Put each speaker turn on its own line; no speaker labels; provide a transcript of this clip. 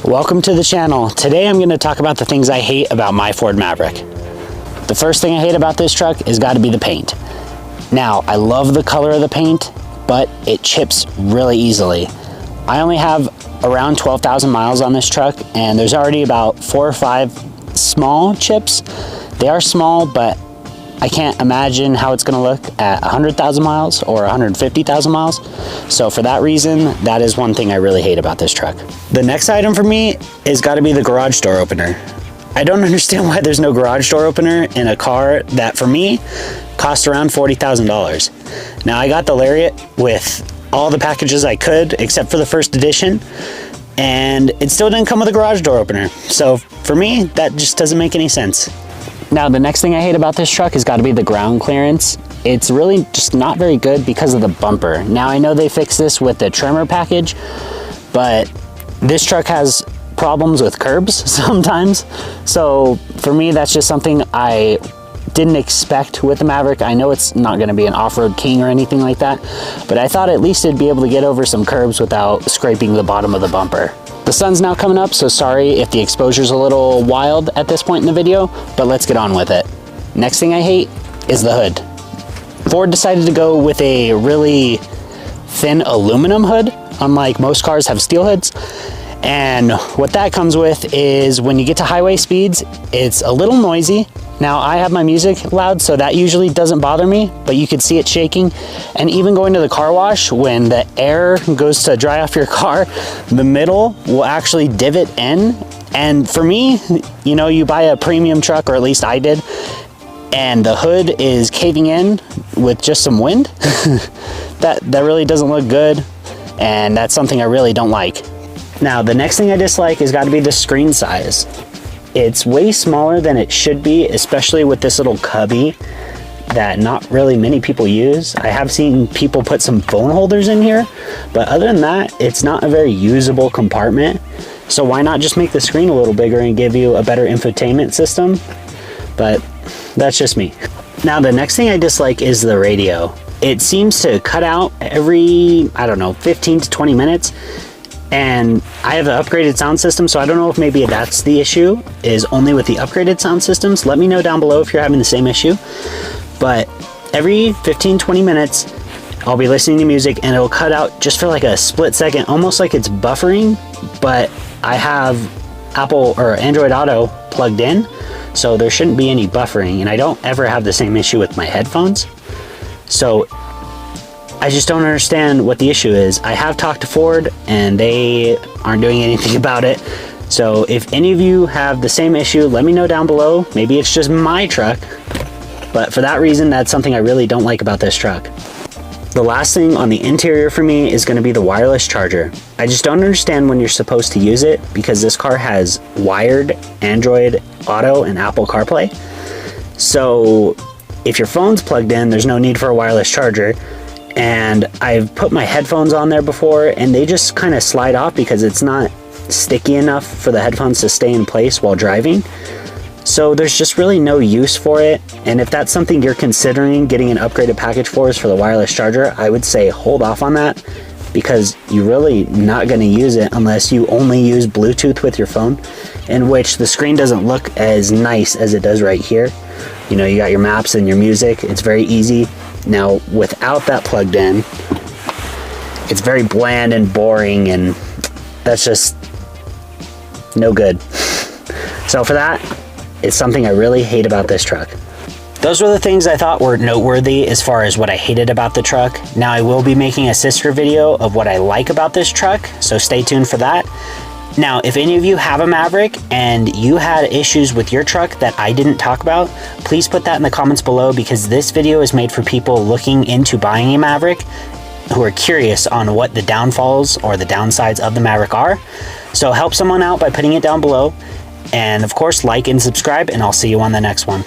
Welcome to the channel. Today I'm going to talk about the things I hate about my Ford Maverick. The first thing I hate about this truck has got to be the paint. Now, I love the color of the paint, but it chips really easily. I only have around 12,000 miles on this truck, and there's already about 4 or 5 small chips. They are small, but I can't imagine how it's going to look at 100,000 miles or 150,000 miles. So for that reason, that is one thing I really hate about this truck. The next item for me is got to be the garage door opener. I don't understand why there's no garage door opener in a car that for me cost around $40,000. Now I got the Lariat with all the packages I could except for the first edition, and it still didn't come with a garage door opener. So for me, that just doesn't make any sense. Now, the next thing I hate about this truck has got to be the ground clearance. It's really just not very good because of the bumper. Now, I know they fixed this with the trimmer package, but this truck has problems with curbs sometimes. So for me, that's just something I didn't expect with the Maverick. I know it's not going to be an off-road king or anything like that, but I thought at least it'd be able to get over some curbs without scraping the bottom of the bumper. The sun's now coming up, so sorry if the exposure's a little wild at this point in the video, but let's get on with it. Next thing I hate is the hood. Ford decided to go with a really thin aluminum hood, unlike most cars have steel hoods. And what that comes with is when you get to highway speeds, it's a little noisy. Now, I have my music loud, so that usually doesn't bother me, but you could see it shaking. And even going to the car wash, when the air goes to dry off your car, the middle will actually divot in. And for me, you know, you buy a premium truck, or at least I did, and the hood is caving in with just some wind. that really doesn't look good, and that's something I really don't like. Now, the next thing I dislike has got to be the screen size. It's way smaller than it should be, especially with this little cubby that not really many people use. I have seen people put some phone holders in here, but other than that, it's not a very usable compartment. So why not just make the screen a little bigger and give you a better infotainment system? But that's just me. Now, the next thing I dislike is the radio. It seems to cut out every, I don't know, 15 to 20 minutes. And I have an upgraded sound system, so I don't know if maybe that's the issue, is only with the upgraded sound systems. Let me know down below if you're having the same issue. But every 15-20 minutes, I'll be listening to music and it'll cut out just for like a split second, almost like it's buffering. But I have Apple or Android Auto plugged in, so there shouldn't be any buffering. And I don't ever have the same issue with my headphones. So I just don't understand what the issue is. I have talked to Ford and they aren't doing anything about it. So if any of you have the same issue, let me know down below. Maybe it's just my truck, but for that reason, that's something I really don't like about this truck. The last thing on the interior for me is going to be the wireless charger. I just don't understand when you're supposed to use it, because this car has wired Android Auto and Apple CarPlay. So if your phone's plugged in, there's no need for a wireless charger. And I've put my headphones on there before and they just kind of slide off because it's not sticky enough for the headphones to stay in place while driving. So there's just really no use for it. And if that's something you're considering getting an upgraded package for is for the wireless charger, I would say hold off on that, because you're really not going to use it unless you only use Bluetooth with your phone, in which the screen doesn't look as nice as it does right here. You know, you got your maps and your music. It's very easy. Now, without that plugged in, it's very bland and boring, and that's just no good. So for that, it's something I really hate about this truck. Those were the things I thought were noteworthy as far as what I hated about the truck. Now, I will be making a sister video of what I like about this truck, so stay tuned for that. Now, if any of you have a Maverick and you had issues with your truck that I didn't talk about, please put that in the comments below, because this video is made for people looking into buying a Maverick who are curious on what the downfalls or the downsides of the Maverick are. So help someone out by putting it down below. And of course, like and subscribe, and I'll see you on the next one.